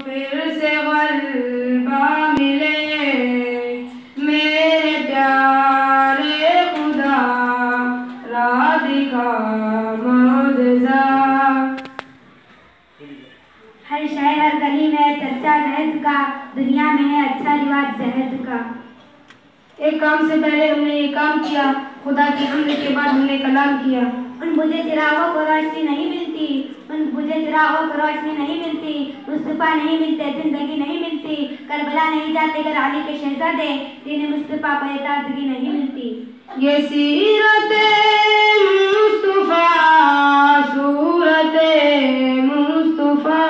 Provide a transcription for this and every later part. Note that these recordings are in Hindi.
फिर से गल्बा मिले मेरे प्यारे खुदा, रात का मौजज़ा। हर शहर हर गली में चर्चा दहेज का, दुनिया में है अच्छा रिवाज जहेज का। एक काम से पहले हमने ये काम किया, खुदा की हम्द के बाद हमने कलाम किया। उन बुझे चिरागों को रोशनी नहीं मिलती, उन बुझे चिरागों को रोशनी नहीं मिलती, मुस्तफा नहीं मिलते जिंदगी नहीं मिलती, करबला नहीं जाते अगर अली के शहजादे, दीन मुस्तफा पर ताजगी नहीं मिलती। ये सीरते मुस्तफा, सूरते मुस्तफा,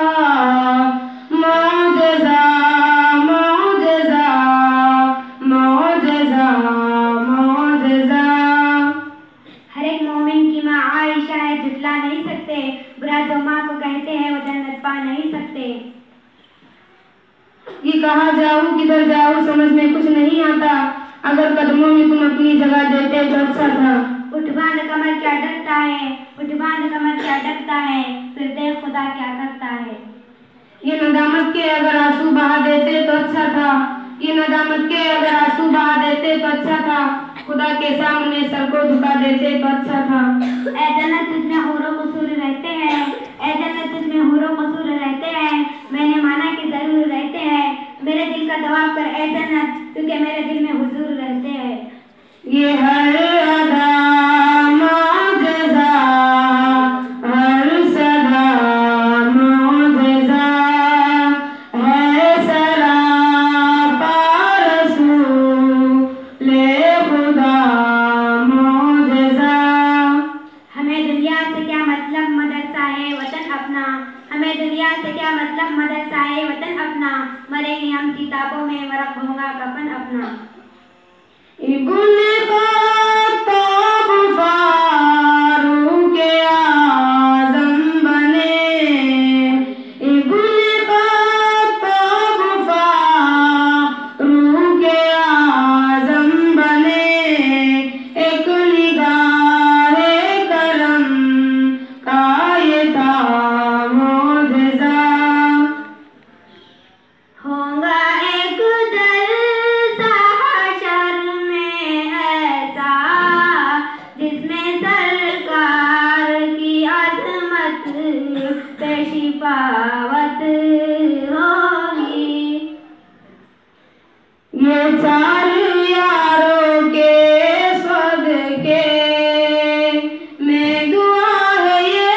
मौजज़ा मौजज़ा मौजज़ा मौजज़ा। हर एक मोमिन की माँ आयशा है, झुठला नहीं सकते, बुरा जो माँ को कहते हैं वो जन्नत पा नहीं सकते। ये कहाँ जाऊँ किधर जाऊँ समझ में कुछ नहीं आता, अगर कदमों में तुम अपनी जगह देते तो अच्छा था। उठ बांध कमर क्या डरता है, उठ बांध कमर क्या डरता है, फिर देख खुदा क्या करता है। ये नदामत के अगर आंसू बहा देते तो अच्छा था, ये नदामत के अगर आंसू बहा देते तो अच्छा था, खुदा के सामने सर को झुका देते तो अच्छा था। ऐ जन्नत तुझ में हूरों कसूर रहते हैं, ऐ जन्नत तुझ में हूरों कसूर रहते हैं, मैंने माना कि जरूर रहते हैं, मेरे दिल का जवाब कर ऐ जन्नत, क्योंकि मेरे दिल में हुजूर रहते हैं। ये हर अदा मौजज़ा, हर सदा मौजज़ा, है सरापा रसूले खुदा मौजज़ा। हमें दुनिया से क्या मतलब मदरसा है वतन अपना, हमें दुनिया से क्या मतलब मदरसा है वतन अपना, मरेंगे हम किताबों में मरक होगा कफन अपना। इब्ने खात्ताब फारूक आज़म बने, इब्ने खात्ताब फारूक आज़म बने, एक निगाहे करम का ये था मौजज़ा। होगा एक जलसा हशर में ऐसा, जिसमें सरकार की अज़मत पे शिफावत होगी। ये चार यारों के सदके में दुआ है ये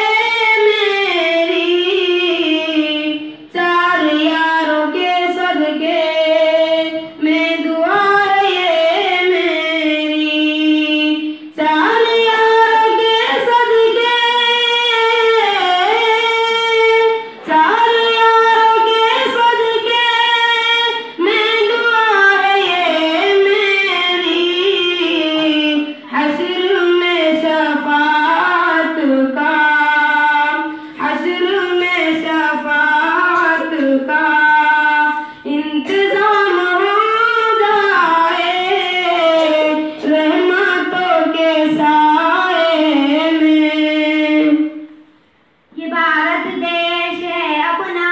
मेरी, चार यारों के सदके में दुआ है ये मेरी, चार यारों के सदके, चार यारों के सदके में दुआ है ये मेरी, हश्र में शफाअत का, हश्र में शफाअत का इंतजाम हो जाए, रहमतों के साए में। ये भारत देश है अपना,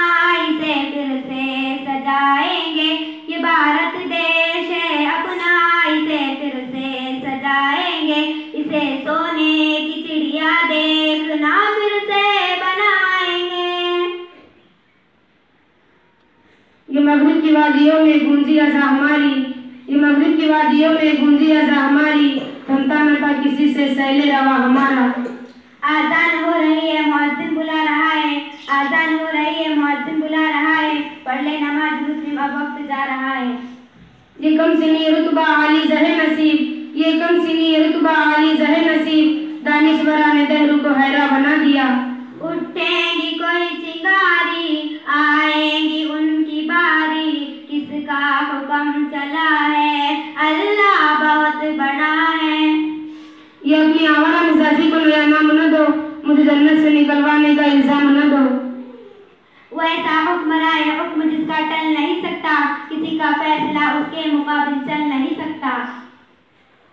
इसे फिर से सजाएंगे, ये भारत देश है अपना, इसे फिर से सजाएंगे, इसे सोने की चिड़िया देखना फिर से बनाएंगे। ये मगरिब की वादियों में गूंजी अज़ां हमारी, ये मगरिब की वादियों में गूंजी अज़ां हमारी, थमता न था किसी से सैले रवा हमारा। आजान हो रही है मुअज्जिन बुला रहा है, आजान हो रही है मुअज्जिन बुला रहा है, पढ़ ले नमाज मुस्लिम अब वक्त जा रहा है। ये कम सिनी रुतबा आली ज़हे नसीब, ये कम सिनी रुतबा आली ज़हे नसीब, दानिशवरा ने दहरू को हैरा बना दिया। उठेंगी कोई चिंगारी, आएंगी उनकी बारी, किसका हुक्म चला है, अल्लाह बहुत बड़ा है। ये अपनी आवारा मिजाजी को नया नाम न दो, मुझे जन्नत से निकलवाने का इल्जाम न दो। वो ऐसा हुक्मरान है हुक्म जिसका टल नहीं सकता, किसी का फैसला उसके मुकाबिल चल नहीं सकता।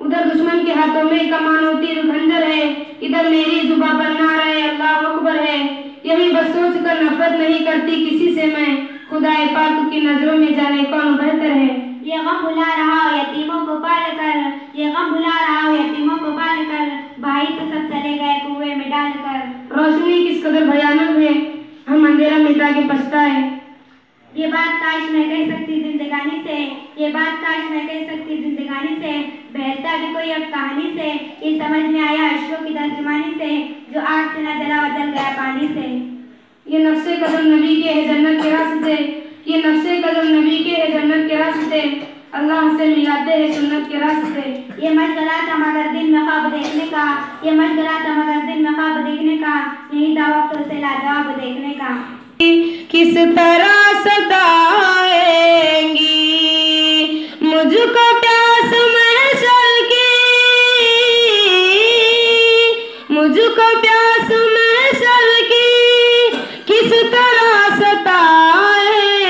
उधर दुश्मन के हाथों में कमानो तीर खंजर है, इधर मेरी जुबान पर नारा अल्लाह अकबर है। यही बस सोच कर नफरत नहीं करती किसी से मैं, खुदाए पाक की नजरों में जाने कौन बेहतर है। ये गम भुला रहा हो यतीमों को पाल कर, ये गम भुला रहा हो यतीमों को पाल कर, भाई तो सब चले गए कुएं में डाल कर। रोशनी किस कदर भयानक है, हम अंधेरा मिटा के पछताए। ये बात काश मैं कह सकती जिंदगानी से, ये बात काश मैं कह सकती जिंदगानी से, बहता भी कोई अब कहानी से, ये समझ में आया अश्कों की तर्जुमानी से, जो आग से न जला और जल गया पानी से। ये नक्शे कदम नबी के है जन्नत के रास्ते, ये नक्शे कदम नबी के है जन्नत के रास्ते, अल्लाह से मिलाते हैं सुन्नत के रास्ते। ये मशगला था मगर दिन में ख्वाब देखने का, ये मशगला था मगर दिन में ख्वाब देखने का, यही था वक्तों से लाजवाब देखने का। किस तरह सताएंगी मुझको प्यास महशर की, मुझको प्यास महशर की, किस तरह सताएंगी,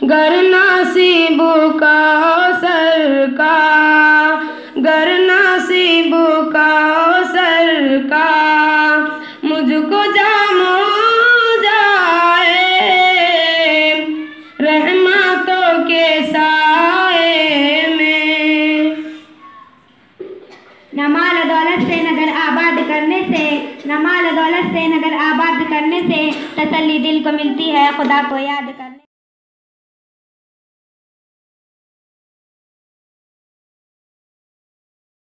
गर नसीब कौसर का, गर नसीब कौसर का, मुझको जामो नमाल दौलत से नगर आबाद करने से, नमाल दौलत से नगर आबाद करने से तसल्ली दिल को मिलती है खुदा को याद कर।